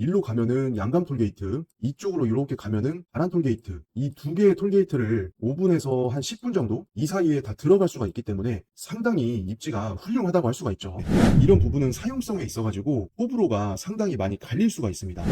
일로 가면은 양감 톨게이트, 이쪽으로 이렇게 가면은 바란 톨게이트, 이 두 개의 톨게이트를 5분에서 한 10분 정도 이 사이에 다 들어갈 수가 있기 때문에 상당히 입지가 훌륭하다고 할 수가 있죠. 이런 부분은 사용성에 있어가지고 호불호가 상당히 많이 갈릴 수가 있습니다.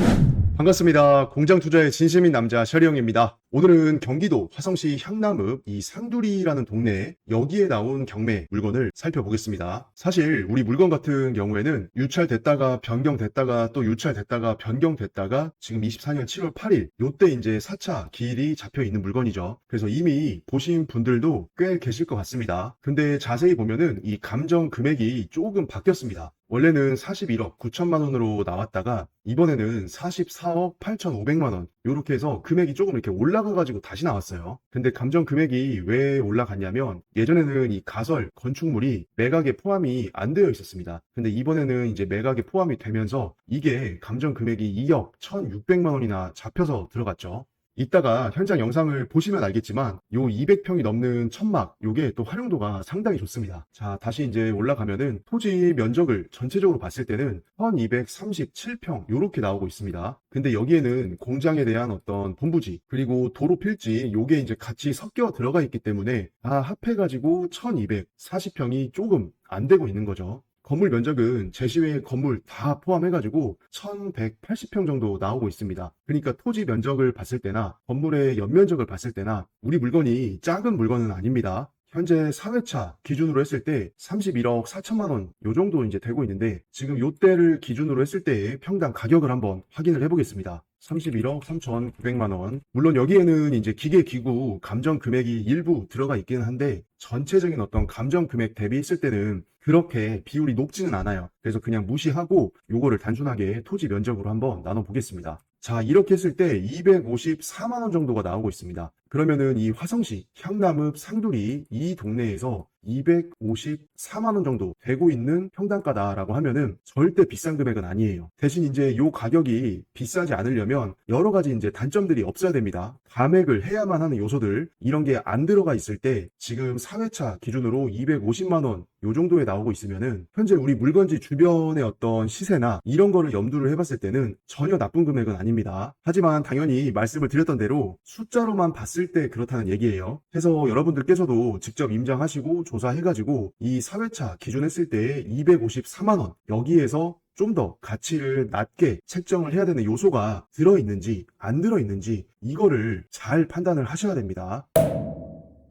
반갑습니다. 공장 투자의 진심인 남자 셔리형입니다. 오늘은 경기도 화성시 향남읍 이 상두리라는 동네에 여기에 나온 경매 물건을 살펴보겠습니다. 사실 우리 물건 같은 경우에는 유찰됐다가 변경됐다가 또 유찰됐다가 변경됐다가 지금 24년 7월 8일 요때 이제 4차 기일이 잡혀 있는 물건이죠. 그래서 이미 보신 분들도 꽤 계실 것 같습니다. 근데 자세히 보면은 이 감정 금액이 조금 바뀌었습니다. 원래는 41억 9천만 원으로 나왔다가 이번에는 44억 8,500만 원 이렇게 해서 금액이 조금 이렇게 올라가가지고 다시 나왔어요. 근데 감정 금액이 왜 올라갔냐면 예전에는 이 가설 건축물이 매각에 포함이 안 되어 있었습니다. 근데 이번에는 이제 매각에 포함이 되면서 이게 감정 금액이 2억 1,600만 원이나 잡혀서 들어갔죠. 이따가 현장 영상을 보시면 알겠지만 요 200평이 넘는 천막 요게 또 활용도가 상당히 좋습니다. 자, 다시 이제 올라가면은 토지 면적을 전체적으로 봤을 때는 1237평 요렇게 나오고 있습니다. 근데 여기에는 공장에 대한 어떤 본부지 그리고 도로 필지 요게 이제 같이 섞여 들어가 있기 때문에 다 합해가지고 1240평이 조금 안 되고 있는 거죠. 건물 면적은 제시외 건물 다 포함해가지고 1180평 정도 나오고 있습니다. 그러니까 토지 면적을 봤을 때나 건물의 연면적을 봤을 때나 우리 물건이 작은 물건은 아닙니다. 현재 4회차 기준으로 했을 때 31억 4천만 원 요 정도 이제 되고 있는데 지금 요때를 기준으로 했을 때의 평당 가격을 한번 확인을 해보겠습니다. 31억 3,900만 원. 물론 여기에는 이제 기계 기구 감정 금액이 일부 들어가 있기는 한데 전체적인 어떤 감정 금액 대비했을 때는 그렇게 비율이 높지는 않아요. 그래서 그냥 무시하고 요거를 단순하게 토지 면적으로 한번 나눠 보겠습니다. 자, 이렇게 했을 때 254만 원 정도가 나오고 있습니다. 그러면은 이 화성시 향남읍 상두리 이 동네에서 254만 원 정도 되고 있는 평당가다라고 하면은 절대 비싼 금액은 아니에요. 대신 이제 요 가격이 비싸지 않으려면 여러 가지 이제 단점들이 없어야 됩니다. 감액을 해야만 하는 요소들 이런 게 안 들어가 있을 때 지금 4회차 기준으로 250만 원 요 정도에 나오고 있으면은 현재 우리 물건지 주변의 어떤 시세나 이런 거를 염두를 해봤을 때는 전혀 나쁜 금액은 아닙니다. 하지만 당연히 말씀을 드렸던 대로 숫자로만 봤을 때 그렇다는 얘기예요. 해서 여러분들께서도 직접 임장하시고 조사해가지고 이 4회차 기준 했을 때 254만 원 여기에서 좀 더 가치를 낮게 책정을 해야 되는 요소가 들어있는지 안 들어있는지 이거를 잘 판단을 하셔야 됩니다.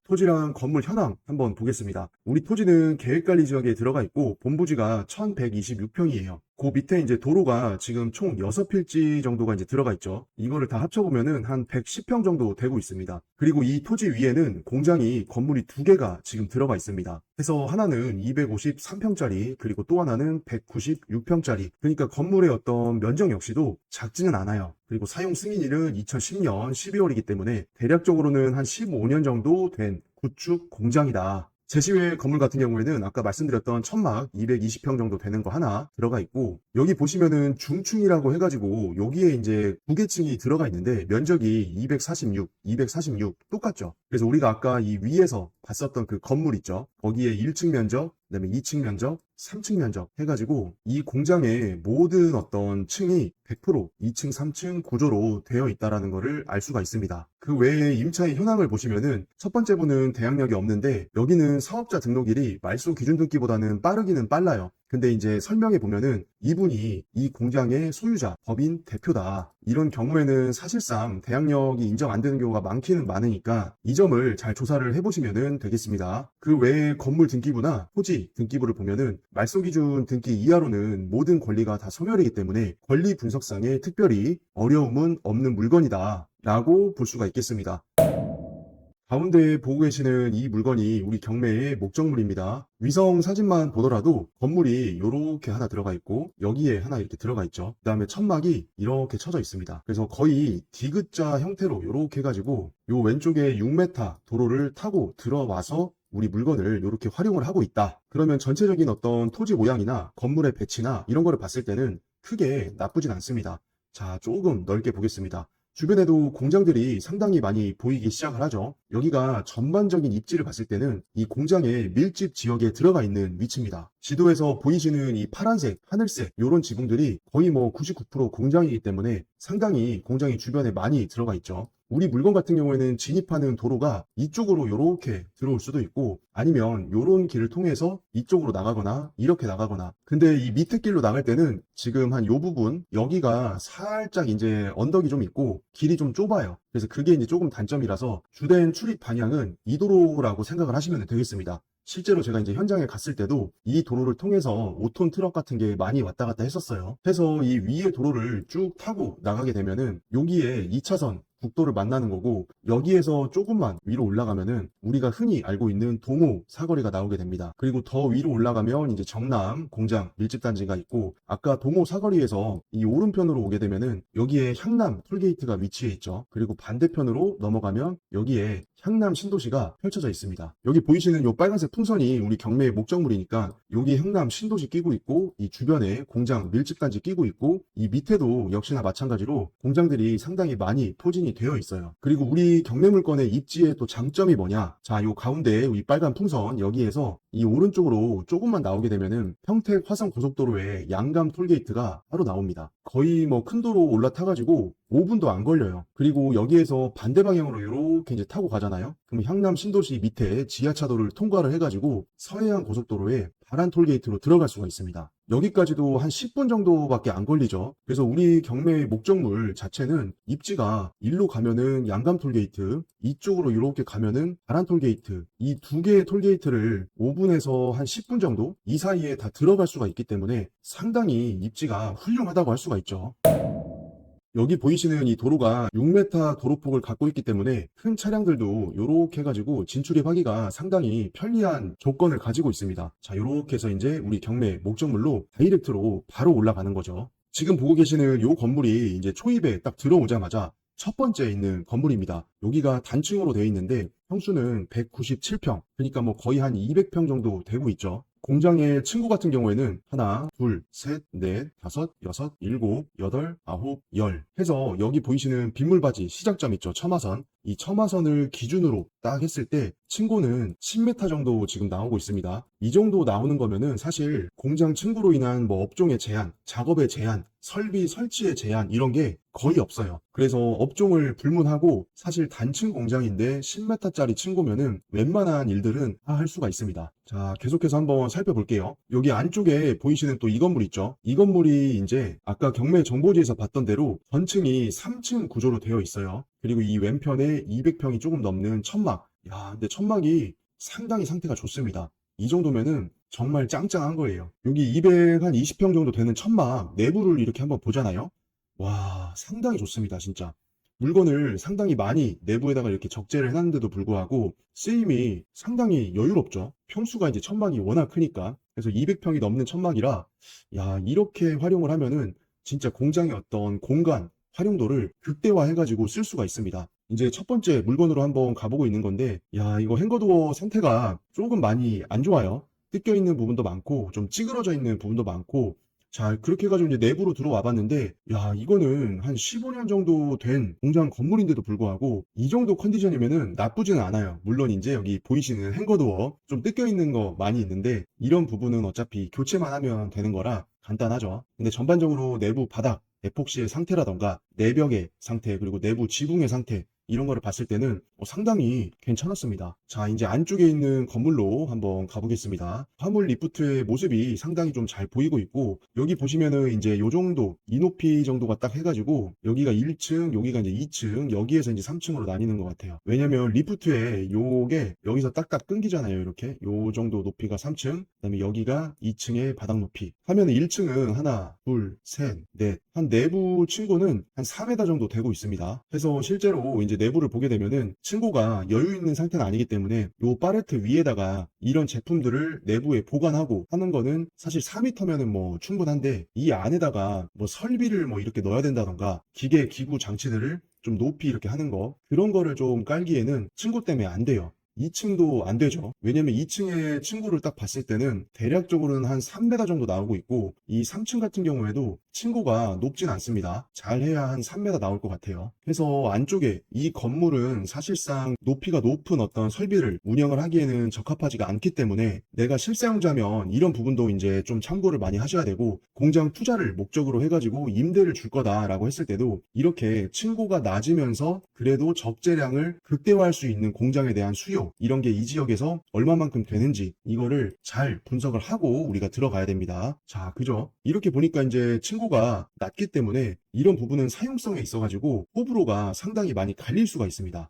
토지랑 건물 현황 한번 보겠습니다. 우리 토지는 계획관리지역에 들어가 있고 본부지가 1126평이에요. 그 밑에 이제 도로가 지금 총 6필지 정도가 이제 들어가 있죠. 이거를 다 합쳐보면은 한 110평 정도 되고 있습니다. 그리고 이 토지 위에는 공장이 건물이 2개가 지금 들어가 있습니다. 그래서 하나는 253평짜리 그리고 또 하나는 196평짜리. 그러니까 건물의 어떤 면적 역시도 작지는 않아요. 그리고 사용 승인일은 2010년 12월이기 때문에 대략적으로는 한 15년 정도 된 구축 공장이다. 제시외 건물 같은 경우에는 아까 말씀드렸던 천막 220평 정도 되는 거 하나 들어가 있고 여기 보시면은 중층이라고 해가지고 여기에 이제 무게층이 들어가 있는데 면적이 246 똑같죠. 그래서 우리가 아까 이 위에서 봤었던 그 건물 있죠. 거기에 1층 면적, 그다음에 2층 면적, 3층 면적 해가지고 이 공장의 모든 어떤 층이 100% 2층, 3층 구조로 되어 있다라는 것을 알 수가 있습니다. 그 외에 임차의 현황을 보시면은 첫 번째 분은 대항력이 없는데 여기는 사업자 등록일이 말소 기준 등기보다는 빠르기는 빨라요. 근데 이제 설명해 보면은 이분이 이 공장의 소유자, 법인 대표다. 이런 경우에는 사실상 대항력이 인정 안 되는 경우가 많기는 많으니까 이 점을 잘 조사를 해보시면 되겠습니다. 그 외에 건물 등기부나 토지 등기부를 보면은 말소 기준 등기 이하로는 모든 권리가 다 소멸이기 때문에 권리 분석상에 특별히 어려움은 없는 물건이다 라고 볼 수가 있겠습니다. 가운데 보고 계시는 이 물건이 우리 경매의 목적물입니다. 위성 사진만 보더라도 건물이 이렇게 하나 들어가 있고 여기에 하나 이렇게 들어가 있죠. 그 다음에 천막이 이렇게 쳐져 있습니다. 그래서 거의 디귿자 형태로 이렇게 해가지고 요 왼쪽에 6m 도로를 타고 들어와서 우리 물건을 이렇게 활용을 하고 있다. 그러면 전체적인 어떤 토지 모양이나 건물의 배치나 이런 거를 봤을 때는 크게 나쁘진 않습니다. 자, 조금 넓게 보겠습니다. 주변에도 공장들이 상당히 많이 보이기 시작을 하죠. 여기가 전반적인 입지를 봤을 때는 이 공장의 밀집 지역에 들어가 있는 위치입니다. 지도에서 보이시는 이 파란색, 하늘색 이런 지붕들이 거의 뭐 99% 공장이기 때문에 상당히 공장이 주변에 많이 들어가 있죠. 우리 물건 같은 경우에는 진입하는 도로가 이쪽으로 이렇게 들어올 수도 있고 아니면 이런 길을 통해서 이쪽으로 나가거나 이렇게 나가거나 근데 이 밑에 길로 나갈 때는 지금 한 요 부분 여기가 살짝 이제 언덕이 좀 있고 길이 좀 좁아요. 그래서 그게 이제 조금 단점이라서 주된 출입 방향은 이 도로라고 생각을 하시면 되겠습니다. 실제로 제가 이제 현장에 갔을 때도 이 도로를 통해서 5톤 트럭 같은 게 많이 왔다 갔다 했었어요. 그래서 이 위에 도로를 쭉 타고 나가게 되면은 여기에 2차선 국도를 만나는 거고 여기에서 조금만 위로 올라가면은 우리가 흔히 알고 있는 동호 사거리가 나오게 됩니다. 그리고 더 위로 올라가면 이제 정남 공장 밀집단지가 있고 아까 동호 사거리에서 이 오른편으로 오게 되면은 여기에 향남 톨게이트가 위치해 있죠. 그리고 반대편으로 넘어가면 여기에 향남 신도시가 펼쳐져 있습니다. 여기 보이시는 이 빨간색 풍선이 우리 경매의 목적물이니까 여기 향남 신도시 끼고 있고 이 주변에 공장 밀집단지 끼고 있고 이 밑에도 역시나 마찬가지로 공장들이 상당히 많이 포진이 되어 있어요. 그리고 우리 경매 물건의 입지의 또 장점이 뭐냐? 자, 요 가운데 이 빨간 풍선 여기에서 이 오른쪽으로 조금만 나오게 되면은 평택 화성 고속도로의 양감 톨게이트가 바로 나옵니다. 거의 뭐 큰 도로 올라타가지고 5분도 안 걸려요. 그리고 여기에서 반대 방향으로 이렇게 이제 타고 가잖아요. 그럼 향남 신도시 밑에 지하차도를 통과를 해가지고 서해안 고속도로에 파란 톨게이트로 들어갈 수가 있습니다. 여기까지도 한 10분 정도밖에 안 걸리죠. 그래서 우리 경매 목적물 자체는 입지가 일로 가면은 양감 톨게이트, 이쪽으로 이렇게 가면은 파란 톨게이트, 이 두 개의 톨게이트를 5분에서 한 10분 정도 이 사이에 다 들어갈 수가 있기 때문에 상당히 입지가 훌륭하다고 할 수가 있죠. 여기 보이시는 이 도로가 6m 도로폭을 갖고 있기 때문에 큰 차량들도 이렇게 해가지고 진출입하기가 상당히 편리한 조건을 가지고 있습니다. 자, 이렇게 해서 이제 우리 경매 목적물로 다이렉트로 바로 올라가는 거죠. 지금 보고 계시는 이 건물이 이제 초입에 딱 들어오자마자 첫 번째 있는 건물입니다. 여기가 단층으로 되어 있는데 평수는 197평, 그러니까 뭐 거의 한 200평 정도 되고 있죠. 공장의 층고 같은 경우에는 하나, 둘, 셋, 넷, 다섯, 여섯, 일곱, 여덟, 아홉, 열 해서 여기 보이시는 빗물바지 시작점 있죠. 첨화선. 이 첨화선을 기준으로 딱 했을 때 층고는 10m 정도 지금 나오고 있습니다. 이 정도 나오는 거면은 사실 공장 층고로 인한 뭐 업종의 제한, 작업의 제한, 설비 설치의 제한 이런 게 거의 없어요. 그래서 업종을 불문하고 사실 단층 공장인데 10m짜리 층고면은 웬만한 일들은 다 할 수가 있습니다. 자, 계속해서 한번 살펴볼게요. 여기 안쪽에 보이시는 또 이 건물 있죠. 이 건물이 이제 아까 경매 정보지에서 봤던 대로 전층이 3층 구조로 되어 있어요. 그리고 이 왼편에 200평이 조금 넘는 천막. 야, 근데 천막이 상당히 상태가 좋습니다. 이 정도면은 정말 짱짱한 거예요. 여기 220평 정도 되는 천막 내부를 이렇게 한번 보잖아요. 와, 상당히 좋습니다, 진짜. 물건을 상당히 많이 내부에다가 이렇게 적재를 해놨는데도 불구하고 쓰임이 상당히 여유롭죠. 평수가 이제 천막이 워낙 크니까. 그래서 200평이 넘는 천막이라, 야, 이렇게 활용을 하면은 진짜 공장의 어떤 공간, 활용도를 극대화해가지고 쓸 수가 있습니다. 이제 첫 번째 물건으로 한번 가보고 있는 건데, 야, 이거 행거도어 상태가 조금 많이 안 좋아요. 뜯겨 있는 부분도 많고, 좀 찌그러져 있는 부분도 많고, 자, 그렇게 해가지고 이제 내부로 들어와 봤는데, 야, 이거는 한 15년 정도 된 공장 건물인데도 불구하고, 이 정도 컨디션이면은 나쁘지는 않아요. 물론 이제 여기 보이시는 행거도어 좀 뜯겨 있는 거 많이 있는데, 이런 부분은 어차피 교체만 하면 되는 거라 간단하죠. 근데 전반적으로 내부 바닥, 에폭시의 상태라던가, 내벽의 상태, 그리고 내부 지붕의 상태, 이런 거를 봤을 때는 상당히 괜찮았습니다. 자, 이제 안쪽에 있는 건물로 한번 가보겠습니다. 화물 리프트의 모습이 상당히 좀 잘 보이고 있고, 여기 보시면은 이제 요 정도, 이 높이 정도가 딱 해가지고, 여기가 1층, 여기가 이제 2층, 여기에서 이제 3층으로 나뉘는 것 같아요. 왜냐면 리프트에 요게 여기서 딱딱 끊기잖아요. 이렇게. 요 정도 높이가 3층, 그 다음에 여기가 2층의 바닥 높이. 하면 1층은 하나, 둘, 셋, 넷. 한 내부 층고는 한 4m 정도 되고 있습니다. 그래서 실제로 이제 내부를 보게 되면은 층고가 여유 있는 상태는 아니기 때문에 요 팔레트 위에다가 이런 제품들을 내부에 보관하고 하는 거는 사실 4m면은 뭐 충분한데 이 안에다가 뭐 설비를 뭐 이렇게 넣어야 된다던가 기계 기구 장치들을 좀 높이 이렇게 하는 거 그런 거를 좀 깔기에는 층고 때문에 안 돼요. 2층도 안 되죠. 왜냐면 2층의 층고를 딱 봤을 때는 대략적으로는 한 3m 정도 나오고 있고 이 3층 같은 경우에도 층고가 높진 않습니다. 잘해야 한 3m 나올 것 같아요. 그래서 안쪽에 이 건물은 사실상 높이가 높은 어떤 설비를 운영을 하기에는 적합하지가 않기 때문에 내가 실사용자면 이런 부분도 이제 좀 참고를 많이 하셔야 되고, 공장 투자를 목적으로 해가지고 임대를 줄 거다라고 했을 때도 이렇게 층고가 낮으면서 그래도 적재량을 극대화할 수 있는 공장에 대한 수요, 이런 게 이 지역에서 얼마만큼 되는지 이거를 잘 분석을 하고 우리가 들어가야 됩니다. 자, 그죠? 이렇게 보니까 이제 층고가 낮기 때문에 이런 부분은 사용성에 있어가지고 호불호가 상당히 많이 갈릴 수가 있습니다.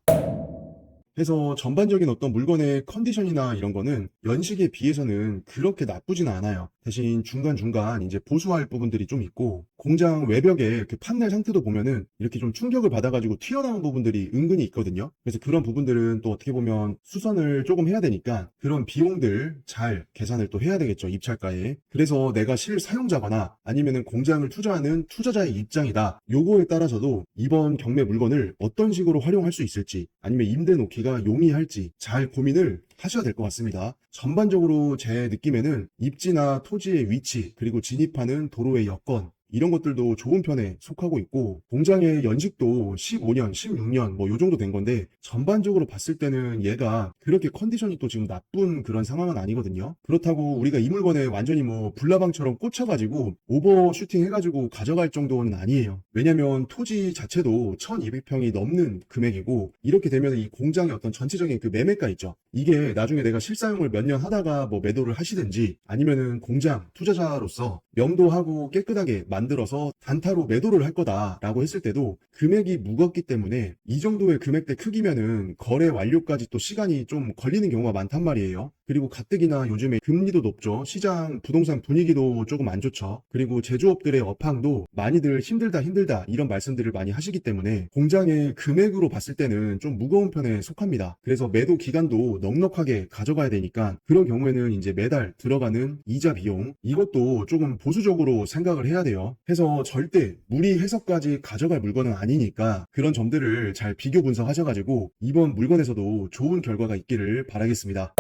그래서 전반적인 어떤 물건의 컨디션이나 이런 거는 연식에 비해서는 그렇게 나쁘진 않아요. 대신 중간중간 이제 보수할 부분들이 좀 있고, 공장 외벽에 그 판넬 상태도 보면은 이렇게 좀 충격을 받아가지고 튀어나온 부분들이 은근히 있거든요. 그래서 그런 부분들은 또 어떻게 보면 수선을 조금 해야 되니까 그런 비용들 잘 계산을 또 해야 되겠죠, 입찰가에. 그래서 내가 실사용자거나 아니면은 공장을 투자하는 투자자의 입장이다, 요거에 따라서도 이번 경매 물건을 어떤 식으로 활용할 수 있을지, 아니면 임대 놓기가 용이할지 잘 고민을 하셔야 될 것 같습니다. 전반적으로 제 느낌에는 입지나 토지의 위치, 그리고 진입하는 도로의 여건, 이런 것들도 좋은 편에 속하고 있고, 공장의 연식도 15년, 16년 뭐 요 정도 된 건데, 전반적으로 봤을 때는 얘가 그렇게 컨디션이 또 지금 나쁜 그런 상황은 아니거든요. 그렇다고 우리가 이 물건에 완전히 뭐 불나방처럼 꽂혀가지고 오버슈팅 해가지고 가져갈 정도는 아니에요. 왜냐면 토지 자체도 1200평이 넘는 금액이고, 이렇게 되면 이 공장의 어떤 전체적인 그 매매가 있죠. 이게 나중에 내가 실사용을 몇 년 하다가 뭐 매도를 하시든지, 아니면은 공장 투자자로서 명도하고 깨끗하게 만들어서 단타로 매도를 할 거다라고 했을 때도 금액이 무겁기 때문에 이 정도의 금액대 크기면은 거래 완료까지 또 시간이 좀 걸리는 경우가 많단 말이에요. 그리고 가뜩이나 요즘에 금리도 높죠. 시장 부동산 분위기도 조금 안 좋죠. 그리고 제조업들의 업황도 많이들 힘들다 이런 말씀들을 많이 하시기 때문에 공장의 금액으로 봤을 때는 좀 무거운 편에 속합니다. 그래서 매도 기간도 넉넉하게 가져가야 되니까 그런 경우에는 이제 매달 들어가는 이자 비용, 이것도 조금 보수적으로 생각을 해야 돼요. 해서 절대 무리해서까지 가져갈 물건은 아니니까 그런 점들을 잘 비교 분석하셔가지고 이번 물건에서도 좋은 결과가 있기를 바라겠습니다.